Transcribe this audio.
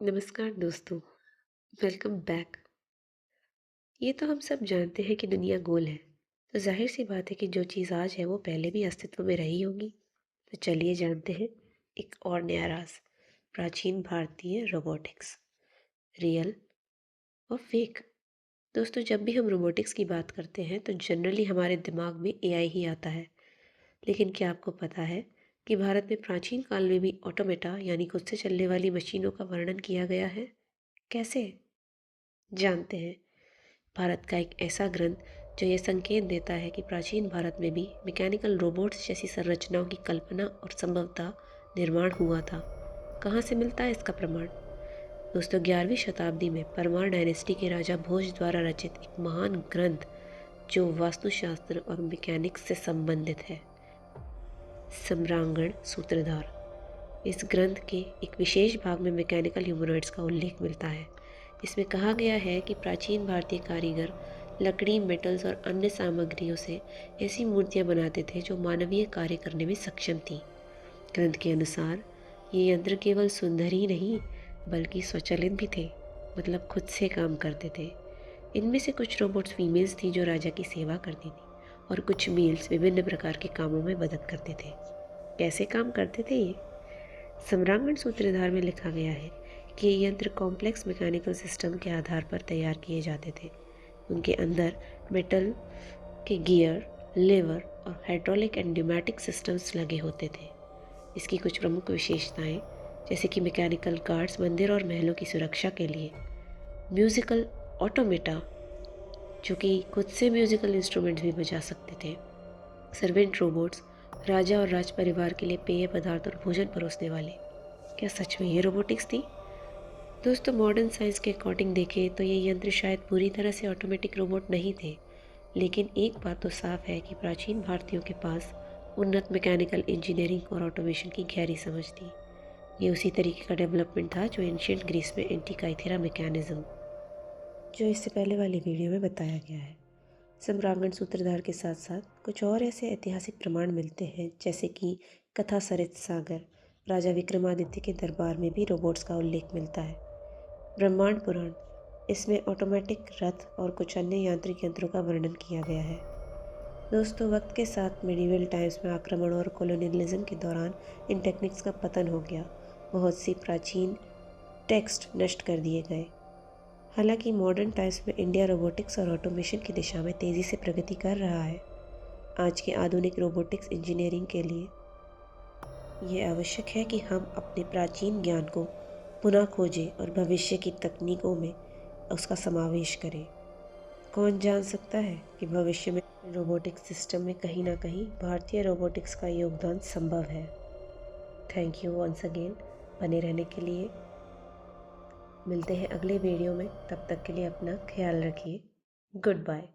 नमस्कार दोस्तों। Welcome back. ये तो हम सब जानते हैं कि दुनिया गोल है। तो जाहिर सी बात है कि जो चीज़ आज है वो पहले भी अस्तित्व में रही होगी। तो चलिए जानते हैं एक और नया राज, प्राचीन भारतीय रोबोटिक्स, रियल और फेक। दोस्तों, जब भी हम रोबोटिक्स की बात करते हैं तो जनरली हमारे दिमाग में एआई ही आता है। लेकिन क्या आपको पता है कि भारत में प्राचीन काल में भी ऑटोमेटा यानी खुद से चलने वाली मशीनों का वर्णन किया गया है? कैसे? जानते हैं। भारत का एक ऐसा ग्रंथ जो ये संकेत देता है कि प्राचीन भारत में भी मैकेनिकल रोबोट्स जैसी संरचनाओं की कल्पना और संभवतः निर्माण हुआ था। कहाँ से मिलता है इसका प्रमाण? दोस्तों, 11वीं शताब्दी में परमार डायनेस्टी के राजा भोज द्वारा रचित एक महान ग्रंथ जो वास्तुशास्त्र और मैकेनिक्स से संबंधित है, सम्रांगण सूत्रधार। इस ग्रंथ के एक विशेष भाग में मैकेनिकल ह्यूमनॉइड्स का उल्लेख मिलता है। इसमें कहा गया है कि प्राचीन भारतीय कारीगर लकड़ी, मेटल्स और अन्य सामग्रियों से ऐसी मूर्तियां बनाते थे जो मानवीय कार्य करने में सक्षम थी। ग्रंथ के अनुसार ये यंत्र केवल सुंदर ही नहीं बल्कि स्वचालित भी थे, मतलब खुद से काम करते थे। इनमें से कुछ रोबोट्स फीमेल्स थी जो राजा की सेवा करती थी और कुछ मेल्स विभिन्न प्रकार के कामों में मदद करते थे। कैसे काम करते थे ये? सम्रांगण सूत्रधार में लिखा गया है कि ये यंत्र कॉम्प्लेक्स मैकेनिकल सिस्टम के आधार पर तैयार किए जाते थे। उनके अंदर मेटल के गियर, लीवर और हाइड्रोलिक एंड न्यूमेटिक सिस्टम्स लगे होते थे। इसकी कुछ प्रमुख विशेषताएं, जैसे कि मैकेनिकल गार्ड्स मंदिर और महलों की सुरक्षा के लिए, म्यूजिकल ऑटोमेटा जो कि खुद से म्यूजिकल इंस्ट्रूमेंट्स भी बजा सकते थे, सर्वेंट रोबोट्स राजा और राज परिवार के लिए पेय पदार्थ और भोजन परोसने वाले। क्या सच में ये रोबोटिक्स थी? दोस्तों, मॉडर्न साइंस के अकॉर्डिंग देखें तो ये यंत्र शायद पूरी तरह से ऑटोमेटिक रोबोट नहीं थे, लेकिन एक बात तो साफ है कि प्राचीन भारतीयों के पास उन्नत मैकेनिकल इंजीनियरिंग और ऑटोमेशन की गहरी समझ थी। ये उसी तरीके का डेवलपमेंट था जो एंशियंट ग्रीस में एंटीकाइथेरा मैकेनिज्म, जो इससे पहले वाली वीडियो में बताया गया है। सम्रांगण सूत्रधार के साथ साथ कुछ और ऐसे ऐतिहासिक प्रमाण मिलते हैं, जैसे कि कथा सरित सागर, राजा विक्रमादित्य के दरबार में भी रोबोट्स का उल्लेख मिलता है। ब्रह्मांड पुराण, इसमें ऑटोमेटिक रथ और कुछ अन्य यांत्रिक यंत्रों का वर्णन किया गया है। दोस्तों, वक्त के साथ मिडिवल टाइम्स में आक्रमण और कॉलोनियलिज्म के दौरान इन टेक्निक्स का पतन हो गया। बहुत सी प्राचीन टेक्स्ट नष्ट कर दिए गए। हालांकि मॉडर्न टाइम्स में इंडिया रोबोटिक्स और ऑटोमेशन की दिशा में तेज़ी से प्रगति कर रहा है। आज के आधुनिक रोबोटिक्स इंजीनियरिंग के लिए ये आवश्यक है कि हम अपने प्राचीन ज्ञान को पुनः खोजें और भविष्य की तकनीकों में उसका समावेश करें। कौन जान सकता है कि भविष्य में रोबोटिक्स सिस्टम में कहीं ना कहीं भारतीय रोबोटिक्स का योगदान संभव है। थैंक यू वंस अगेन बने रहने के लिए। मिलते हैं अगले वीडियो में, तब तक के लिए अपना ख्याल रखिए। Good bye.